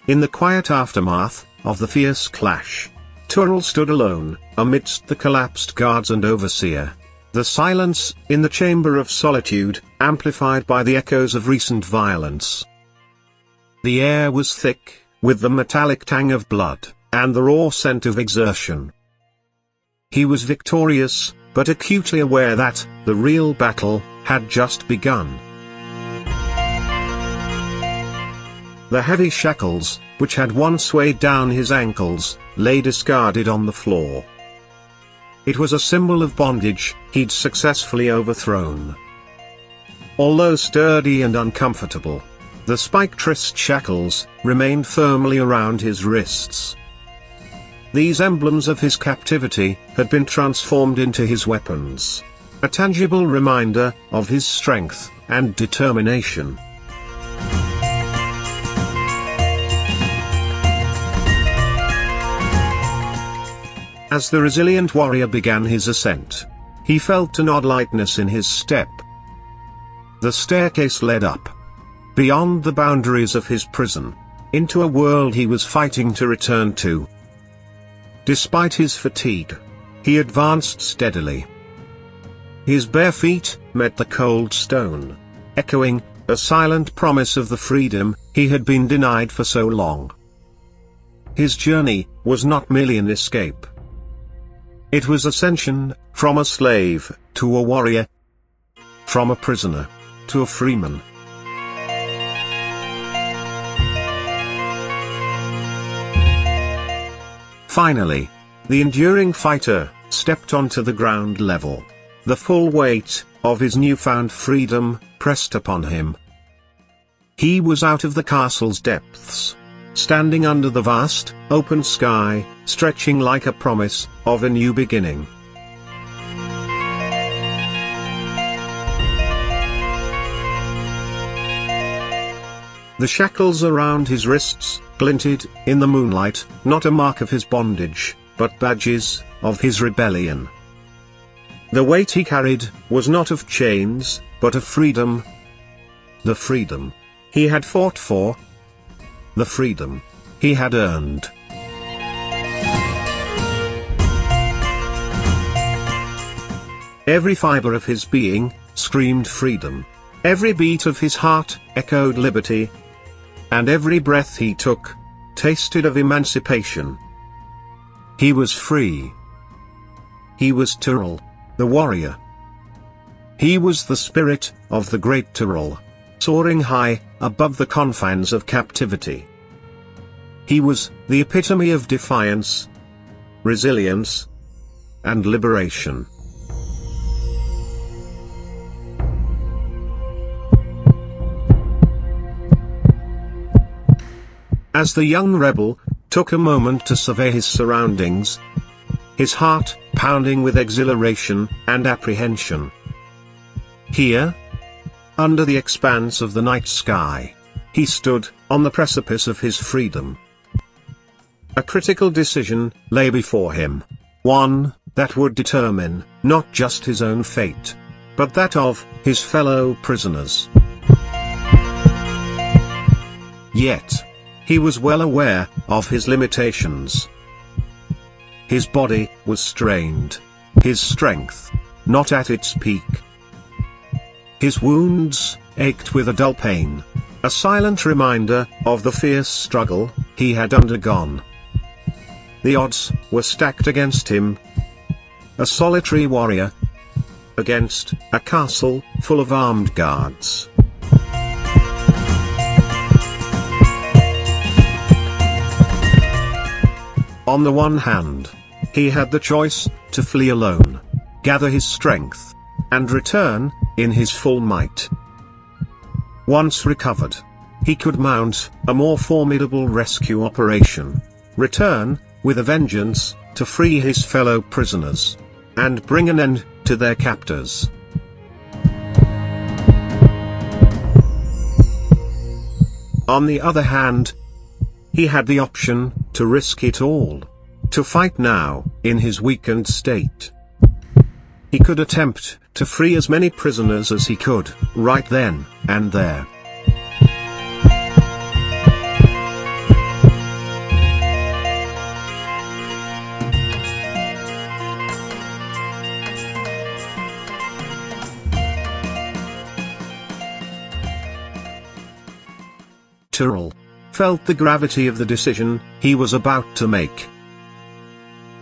In the quiet aftermath of the fierce clash, Turul stood alone, amidst the collapsed guards and overseer. The silence, in the chamber of solitude, amplified by the echoes of recent violence. The air was thick, with the metallic tang of blood, and the raw scent of exertion. He was victorious, but acutely aware that, the real battle, had just begun. The heavy shackles, which had once weighed down his ankles, lay discarded on the floor. It was a symbol of bondage he'd successfully overthrown. Although sturdy and uncomfortable, the spike-triced shackles remained firmly around his wrists. These emblems of his captivity had been transformed into his weapons, a tangible reminder of his strength and determination. As the resilient warrior began his ascent, he felt an odd lightness in his step. The staircase led up, beyond the boundaries of his prison, into a world he was fighting to return to. Despite his fatigue, he advanced steadily. His bare feet met the cold stone, echoing a silent promise of the freedom he had been denied for so long. His journey was not merely an escape. It was ascension, from a slave, to a warrior, from a prisoner, to a freeman. Finally, the enduring fighter stepped onto the ground level. The full weight of his newfound freedom pressed upon him. He was out of the castle's depths, standing under the vast, open sky, stretching like a promise of a new beginning. The shackles around his wrists glinted in the moonlight, not a mark of his bondage, but badges of his rebellion. The weight he carried was not of chains, but of freedom. The freedom he had fought for. The freedom he had earned. Every fiber of his being screamed freedom. Every beat of his heart echoed liberty. And every breath he took tasted of emancipation. He was free. He was Turul, the warrior. He was the spirit of the Great Turul, soaring high above the confines of captivity. He was the epitome of defiance, resilience, and liberation. As the young rebel took a moment to survey his surroundings, his heart pounding with exhilaration and apprehension. Here, under the expanse of the night sky, he stood on the precipice of his freedom. A critical decision lay before him, one that would determine not just his own fate, but that of his fellow prisoners. Yet, he was well aware of his limitations. His body was strained, his strength not at its peak. His wounds ached with a dull pain, a silent reminder of the fierce struggle he had undergone. The odds were stacked against him. A solitary warrior against a castle full of armed guards. On the one hand, he had the choice to flee alone, gather his strength, and return in his full might. Once recovered, he could mount a more formidable rescue operation, return, with a vengeance, to free his fellow prisoners, and bring an end to their captors. On the other hand, he had the option to risk it all, to fight now, in his weakened state. He could attempt to free as many prisoners as he could, right then and there. Turul felt the gravity of the decision he was about to make.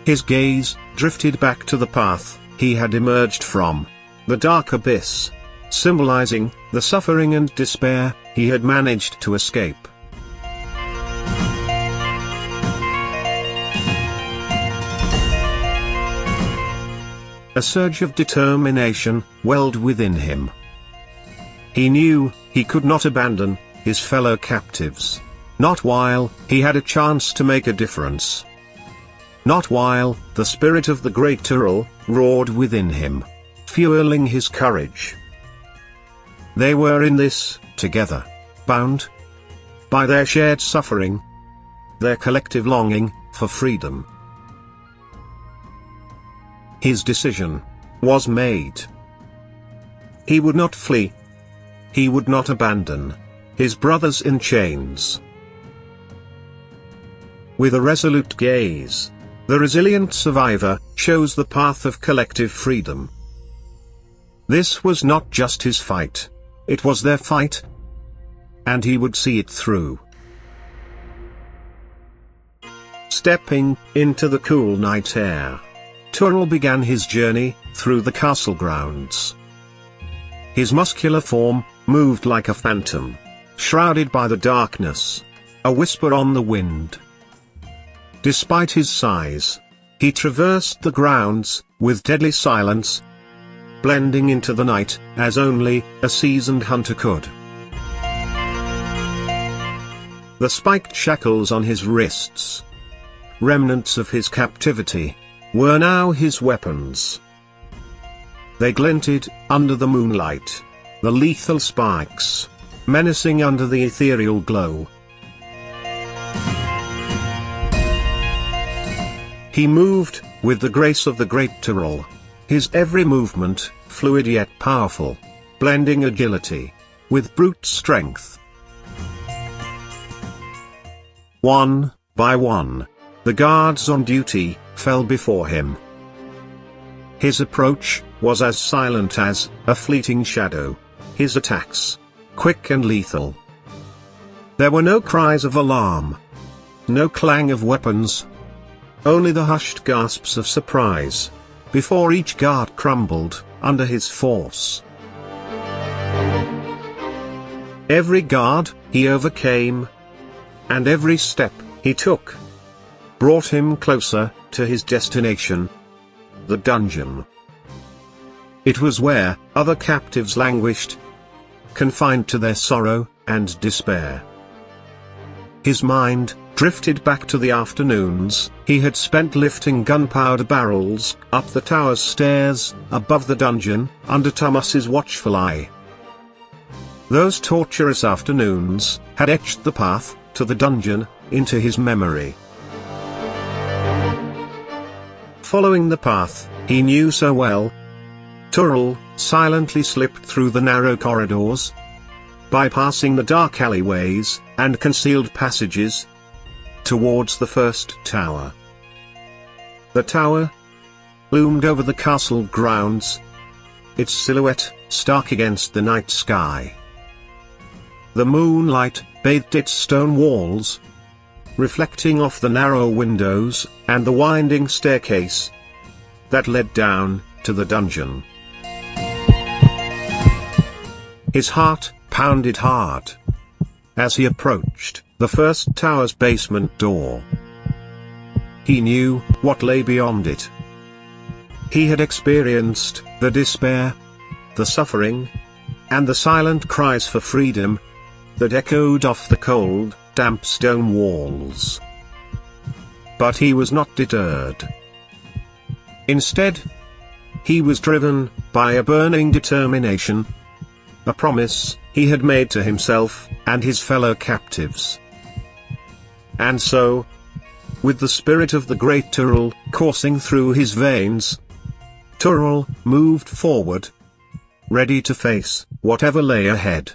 His gaze drifted back to the path he had emerged from, the dark abyss, symbolizing the suffering and despair he had managed to escape. A surge of determination welled within him. He knew he could not abandon his fellow captives, not while he had a chance to make a difference. Not while the spirit of the Great Turul roared within him, fueling his courage. They were in this together, bound by their shared suffering, their collective longing for freedom. His decision was made. He would not flee. He would not abandon his brothers in chains. With a resolute gaze, the resilient survivor chose the path of collective freedom. This was not just his fight, it was their fight, and he would see it through. Stepping into the cool night air, Turul began his journey through the castle grounds. His muscular form moved like a phantom, shrouded by the darkness, a whisper on the wind. Despite his size, he traversed the grounds with deadly silence, blending into the night as only a seasoned hunter could. The spiked shackles on his wrists, remnants of his captivity, were now his weapons. They glinted under the moonlight, the lethal spikes menacing under the ethereal glow. He moved with the grace of the Great Turul, his every movement fluid yet powerful, blending agility with brute strength. One by one, the guards on duty fell before him. His approach was as silent as a fleeting shadow, his attacks quick and lethal. There were no cries of alarm, no clang of weapons, only the hushed gasps of surprise, before each guard crumbled under his force. Every guard he overcame, and every step he took, brought him closer to his destination, the dungeon. It was where other captives languished, confined to their sorrow and despair. His mind drifted back to the afternoons he had spent lifting gunpowder barrels up the tower's stairs above the dungeon, under Thomas's watchful eye. Those torturous afternoons had etched the path to the dungeon into his memory. Following the path he knew so well, Turul silently slipped through the narrow corridors, bypassing the dark alleyways and concealed passages, towards the first tower. The tower loomed over the castle grounds, its silhouette stark against the night sky. The moonlight bathed its stone walls, reflecting off the narrow windows and the winding staircase that led down to the dungeon. His heart pounded hard as he approached the first tower's basement door. He knew what lay beyond it. He had experienced the despair, the suffering, and the silent cries for freedom that echoed off the cold, damp stone walls. But he was not deterred. Instead, he was driven by a burning determination, a promise he had made to himself and his fellow captives. And so, with the spirit of the Great Turul coursing through his veins, Turul moved forward, ready to face whatever lay ahead.